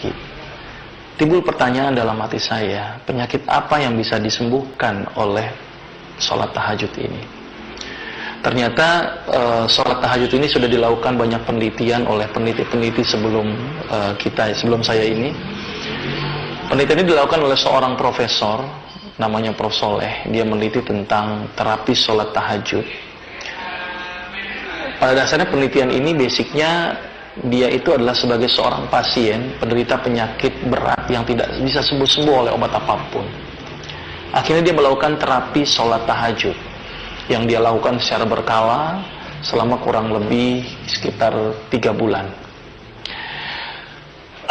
penyakit. Timbul pertanyaan dalam hati saya, penyakit apa yang bisa disembuhkan oleh sholat tahajud ini? Ternyata sholat tahajud ini sudah dilakukan banyak penelitian oleh peneliti-peneliti sebelum sebelum saya ini. Penelitian ini dilakukan oleh seorang profesor, namanya Prof. Soleh. Dia meneliti tentang terapi sholat tahajud. Pada dasarnya penelitian ini basicnya dia itu adalah sebagai seorang pasien penderita penyakit berat yang tidak bisa sembuh-sembuh oleh obat apapun. Akhirnya dia melakukan terapi sholat tahajud yang dia lakukan secara berkala selama kurang lebih sekitar 3 bulan.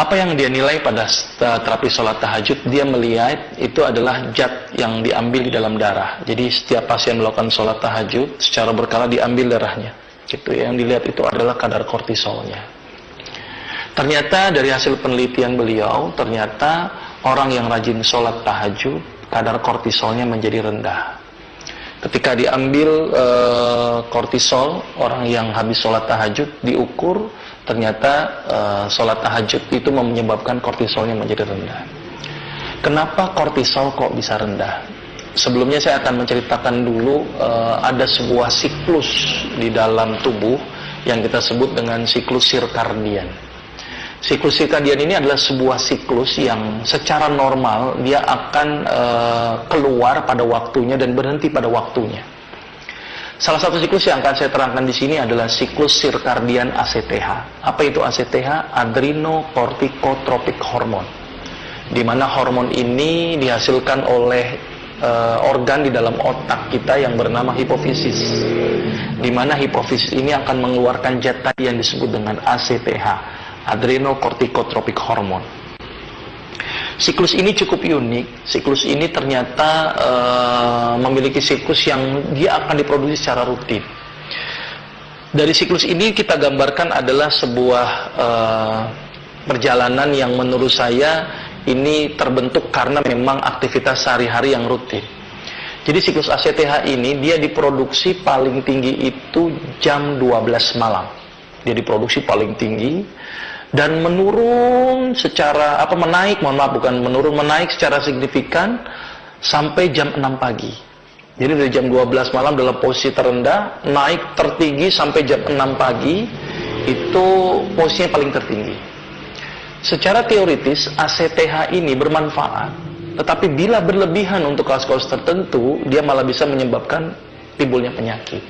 Apa yang dia nilai pada terapi sholat tahajud? Dia melihat itu adalah zat yang diambil di dalam darah. Jadi setiap pasien melakukan sholat tahajud secara berkala diambil darahnya. Gitu ya. Yang dilihat itu adalah kadar kortisolnya. Ternyata dari hasil penelitian beliau, ternyata orang yang rajin sholat tahajud, kadar kortisolnya menjadi rendah. Ketika diambil kortisol, orang yang habis sholat tahajud diukur, ternyata sholat tahajud itu menyebabkan kortisolnya menjadi rendah. Kenapa kortisol kok bisa rendah? Sebelumnya saya akan menceritakan dulu ada sebuah siklus di dalam tubuh yang kita sebut dengan siklus sirkadian. Siklus sirkadian ini adalah sebuah siklus yang secara normal dia akan keluar pada waktunya dan berhenti pada waktunya. Salah satu siklus yang akan saya terangkan di sini adalah siklus sirkadian ACTH. Apa itu ACTH? Adrenocorticotropic hormone. Di mana hormon ini dihasilkan oleh organ di dalam otak kita yang bernama hipofisis. Di mana hipofisis ini akan mengeluarkan zat tadi yang disebut dengan ACTH, adrenocorticotropic hormone. Siklus ini cukup unik. Siklus ini ternyata memiliki siklus yang dia akan diproduksi secara rutin. Dari siklus ini kita gambarkan adalah sebuah perjalanan yang menurut saya ini terbentuk karena memang aktivitas sehari-hari yang rutin. Jadi siklus ACTH ini dia diproduksi paling tinggi itu jam 12 malam. Dia diproduksi paling tinggi dan menurun secara menaik secara signifikan sampai jam 6 pagi. Jadi dari jam 12 malam dalam posisi terendah, naik tertinggi sampai jam 6 pagi, itu posisinya paling tertinggi. Secara teoritis ACTH ini bermanfaat, tetapi bila berlebihan untuk kasus-kasus tertentu, dia malah bisa menyebabkan timbulnya penyakit.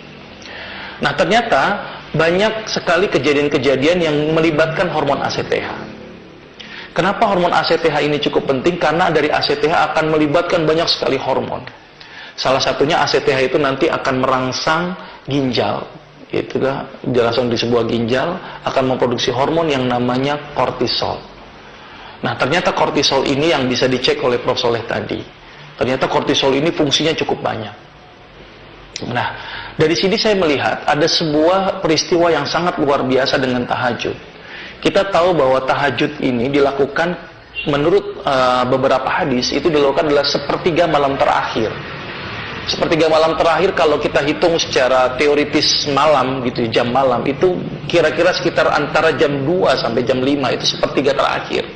Nah, ternyata banyak sekali kejadian-kejadian yang melibatkan hormon ACTH. Kenapa hormon ACTH ini cukup penting? Karena dari ACTH akan melibatkan banyak sekali hormon. Salah satunya ACTH itu nanti akan merangsang ginjal. Itu langsung di sebuah ginjal akan memproduksi hormon yang namanya kortisol. Nah, ternyata kortisol ini yang bisa dicek oleh Prof. Soleh tadi. Ternyata kortisol ini fungsinya cukup banyak. Nah, dari sini saya melihat ada sebuah peristiwa yang sangat luar biasa dengan tahajud. Kita tahu bahwa tahajud ini dilakukan menurut beberapa hadis itu dilakukan adalah sepertiga malam terakhir. Sepertiga malam terakhir kalau kita hitung secara teoritis malam gitu, jam malam itu kira-kira sekitar antara jam 2 sampai jam 5 itu sepertiga terakhir.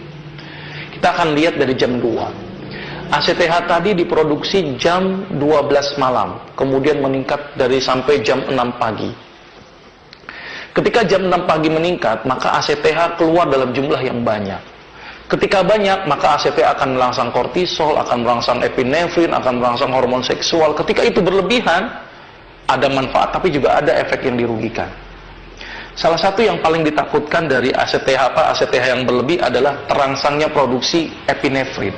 Kita akan lihat dari jam 2. ACTH tadi diproduksi jam 12 malam, kemudian meningkat dari sampai jam 6 pagi. Ketika jam 6 pagi meningkat, maka ACTH keluar dalam jumlah yang banyak. Ketika banyak, maka ACTH akan merangsang kortisol, akan merangsang epinefrin, akan merangsang hormon seksual. Ketika itu berlebihan, ada manfaat tapi juga ada efek yang dirugikan. Salah satu yang paling ditakutkan dari ACTH yang berlebih adalah terangsangnya produksi epinefrin.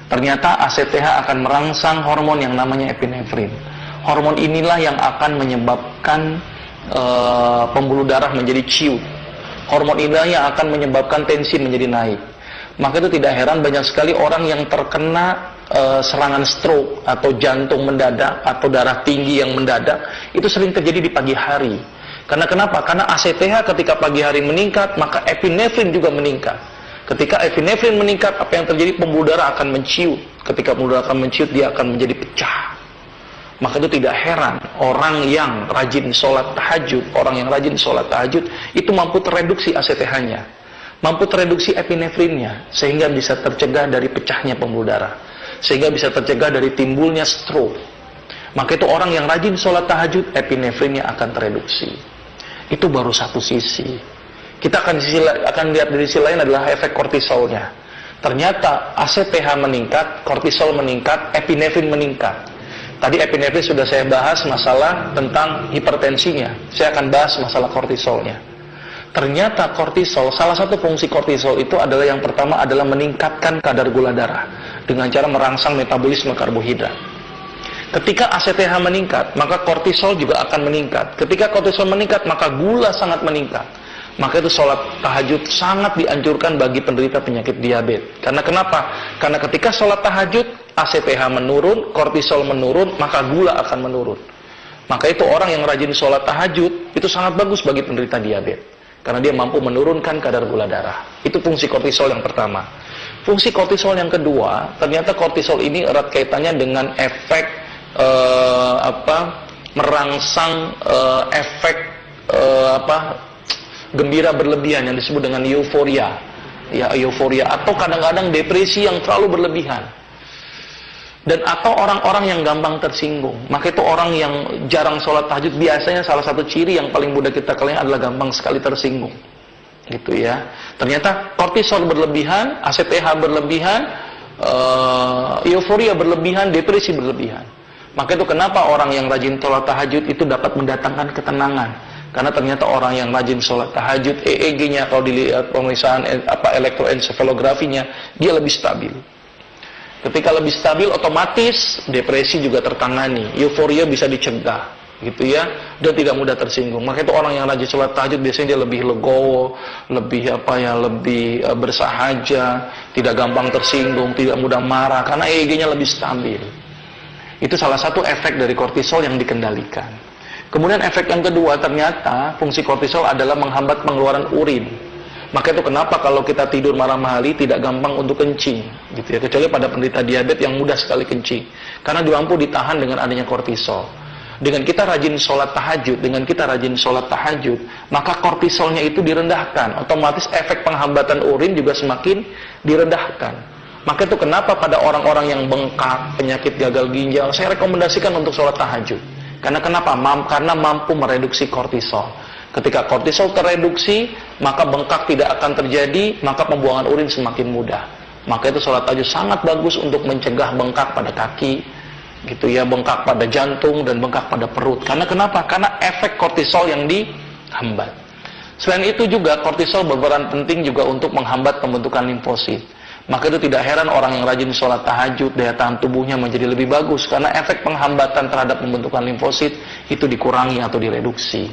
Ternyata ACTH akan merangsang hormon yang namanya epinefrin. Hormon inilah yang akan menyebabkan pembuluh darah menjadi ciut. Hormon inilah yang akan menyebabkan tensi menjadi naik. Maka itu tidak heran banyak sekali orang yang terkena serangan stroke atau jantung mendadak atau darah tinggi yang mendadak itu sering terjadi di pagi hari. Karena kenapa? Karena ACTH ketika pagi hari meningkat, maka epinefrin juga meningkat. Ketika epinefrin meningkat, apa yang terjadi? Pembuluh darah akan menciut. Ketika pembuluh darah akan menciut, dia akan menjadi pecah. Maka itu tidak heran orang yang rajin sholat tahajud, itu mampu tereduksi ACTH-nya. mampu tereduksi epinefrinnya, sehingga bisa tercegah dari pecahnya pembuluh darah, sehingga bisa tercegah dari timbulnya stroke. Maka itu orang yang rajin sholat tahajud, epinefrinnya akan tereduksi. Itu baru satu sisi. Kita akan lihat dari sisi lain adalah efek kortisolnya. Ternyata ACTH meningkat, kortisol meningkat, epinefrin meningkat. Tadi epinefrin sudah saya bahas masalah tentang hipertensinya. Saya akan bahas masalah kortisolnya. Ternyata kortisol, salah satu fungsi kortisol itu adalah yang pertama adalah meningkatkan kadar gula darah dengan cara merangsang metabolisme karbohidrat. Ketika ACTH meningkat, maka kortisol juga akan meningkat. Ketika kortisol meningkat, maka gula sangat meningkat. Maka itu sholat tahajud sangat dianjurkan bagi penderita penyakit diabetes. Karena kenapa? Karena ketika sholat tahajud, ACTH menurun, kortisol menurun, maka gula akan menurun. Maka itu orang yang rajin sholat tahajud, itu sangat bagus bagi penderita diabetes. Karena dia mampu menurunkan kadar gula darah. Itu fungsi kortisol yang pertama. Fungsi kortisol yang kedua, ternyata kortisol ini erat kaitannya dengan efek merangsang efek gembira berlebihan yang disebut dengan euforia. Ya, euforia atau kadang-kadang depresi yang terlalu berlebihan. Dan atau orang-orang yang gampang tersinggung. Maka itu orang yang jarang sholat tahajud biasanya salah satu ciri yang paling mudah kita kelihatan adalah gampang sekali tersinggung. Gitu ya. Ternyata kortisol berlebihan, ACTH berlebihan, euforia berlebihan, depresi berlebihan. Maka itu kenapa orang yang rajin sholat tahajud itu dapat mendatangkan ketenangan. Karena ternyata orang yang rajin sholat tahajud, EEG-nya kalau dilihat pemeriksaan elektroensefalografinya, dia lebih stabil. Ketika lebih stabil, otomatis depresi juga tertangani, euforia bisa dicegah, gitu ya, dan tidak mudah tersinggung. Maka itu orang yang rajin sholat tahajud biasanya dia lebih legowo, lebih lebih bersahaja, tidak gampang tersinggung, tidak mudah marah, karena EEG-nya lebih stabil. Itu salah satu efek dari kortisol yang dikendalikan. Kemudian efek yang kedua, ternyata fungsi kortisol adalah menghambat pengeluaran urin. Maka itu kenapa kalau kita tidur malam hari tidak gampang untuk kencing, gitu ya. Kecuali pada penderita diabetes yang mudah sekali kencing, karena mampu ditahan dengan adanya kortisol. Dengan kita rajin sholat tahajud, maka kortisolnya itu direndahkan. Otomatis efek penghambatan urin juga semakin direndahkan. Maka itu kenapa pada orang-orang yang bengkak, penyakit gagal ginjal, saya rekomendasikan untuk sholat tahajud. Karena kenapa? Karena mampu mereduksi kortisol. Ketika kortisol tereduksi, maka bengkak tidak akan terjadi, maka pembuangan urin semakin mudah. Maka itu sholat tahajud sangat bagus untuk mencegah bengkak pada kaki, gitu ya, bengkak pada jantung dan bengkak pada perut. Karena kenapa? Karena efek kortisol yang dihambat. Selain itu juga kortisol berperan penting juga untuk menghambat pembentukan limfosit. Maka itu tidak heran orang yang rajin sholat tahajud, daya tahan tubuhnya menjadi lebih bagus, karena efek penghambatan terhadap pembentukan limfosit itu dikurangi atau direduksi.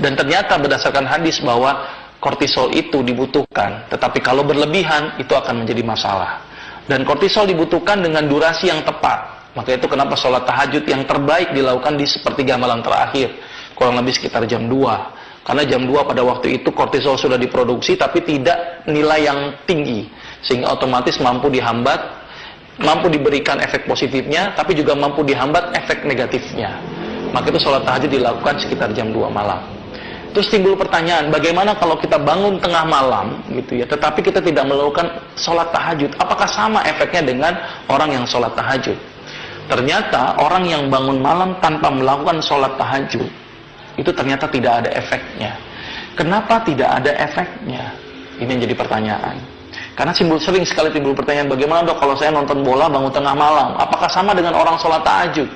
Dan ternyata berdasarkan hadis bahwa kortisol itu dibutuhkan, tetapi kalau berlebihan itu akan menjadi masalah. Dan kortisol dibutuhkan dengan durasi yang tepat. Maka itu kenapa sholat tahajud yang terbaik dilakukan di sepertiga malam terakhir, kurang lebih sekitar jam 2. Karena jam 2 pada waktu itu kortisol sudah diproduksi tapi tidak nilai yang tinggi, sehingga otomatis mampu dihambat, mampu diberikan efek positifnya, tapi juga mampu dihambat efek negatifnya. Maka itu sholat tahajud dilakukan sekitar jam 2 malam. Terus timbul pertanyaan, bagaimana kalau kita bangun tengah malam gitu ya, tetapi kita tidak melakukan sholat tahajud, apakah sama efeknya dengan orang yang sholat tahajud? Ternyata orang yang bangun malam tanpa melakukan sholat tahajud itu ternyata tidak ada efeknya. Kenapa tidak ada efeknya? Ini yang jadi pertanyaan. Karena sering sekali timbul pertanyaan, bagaimana dok kalau saya nonton bola bangun tengah malam? Apakah sama dengan orang sholat tahajud?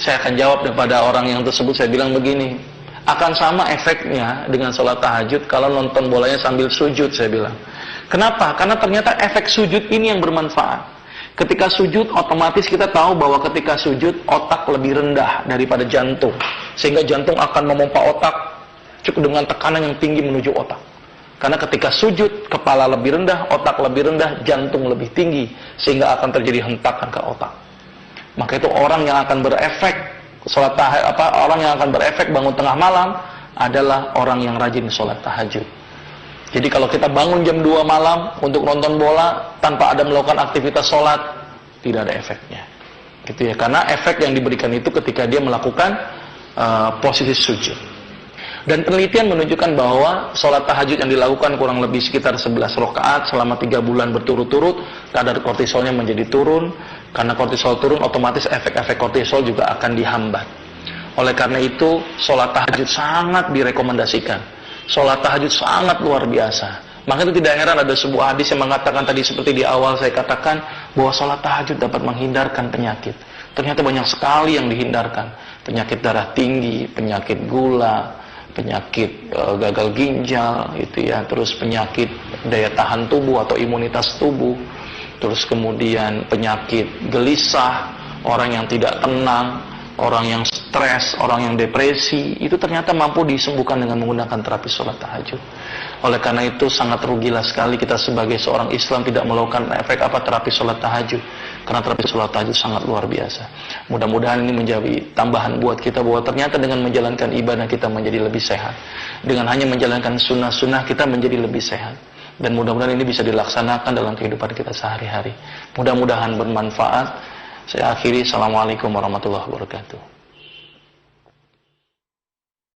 Saya akan jawab kepada orang yang tersebut, saya bilang begini, akan sama efeknya dengan sholat tahajud kalau nonton bolanya sambil sujud, saya bilang. Kenapa? Karena ternyata efek sujud ini yang bermanfaat. Ketika sujud, otomatis kita tahu bahwa ketika sujud, otak lebih rendah daripada jantung. Sehingga jantung akan memompa otak cukup dengan tekanan yang tinggi menuju otak. Karena ketika sujud, kepala lebih rendah, otak lebih rendah, jantung lebih tinggi. Sehingga akan terjadi hentakan ke otak. Maka itu orang yang akan berefek, orang yang akan berefek bangun tengah malam adalah orang yang rajin sholat tahajud. Jadi kalau kita bangun jam 2 malam untuk nonton bola tanpa ada melakukan aktivitas sholat, tidak ada efeknya. Gitu ya, karena efek yang diberikan itu ketika dia melakukan posisi sujud. Dan penelitian menunjukkan bahwa sholat tahajud yang dilakukan kurang lebih sekitar 11 rakaat selama 3 bulan berturut-turut, kadar kortisolnya menjadi turun. Karena kortisol turun, otomatis efek-efek kortisol juga akan dihambat. Oleh karena itu, sholat tahajud sangat direkomendasikan. Sholat tahajud sangat luar biasa. Maka itu tidak heran ada sebuah hadis yang mengatakan tadi seperti di awal saya katakan, bahwa sholat tahajud dapat menghindarkan penyakit. Ternyata banyak sekali yang dihindarkan. Penyakit darah tinggi, penyakit gula, penyakit gagal ginjal, gitu ya, terus penyakit daya tahan tubuh atau imunitas tubuh, terus kemudian penyakit gelisah, orang yang tidak tenang, orang yang stres, orang yang depresi, itu ternyata mampu disembuhkan dengan menggunakan terapi sholat tahajud. Oleh karena itu sangat rugilah sekali kita sebagai seorang Islam tidak melakukan efek terapi sholat tahajud. Karena terapi sholat tahajud sangat luar biasa. Mudah-mudahan ini menjadi tambahan buat kita bahwa ternyata dengan menjalankan ibadah kita menjadi lebih sehat. Dengan hanya menjalankan sunnah-sunnah kita menjadi lebih sehat. Dan mudah-mudahan ini bisa dilaksanakan dalam kehidupan kita sehari-hari. Mudah-mudahan bermanfaat. Saya akhiri. Assalamualaikum warahmatullahi wabarakatuh.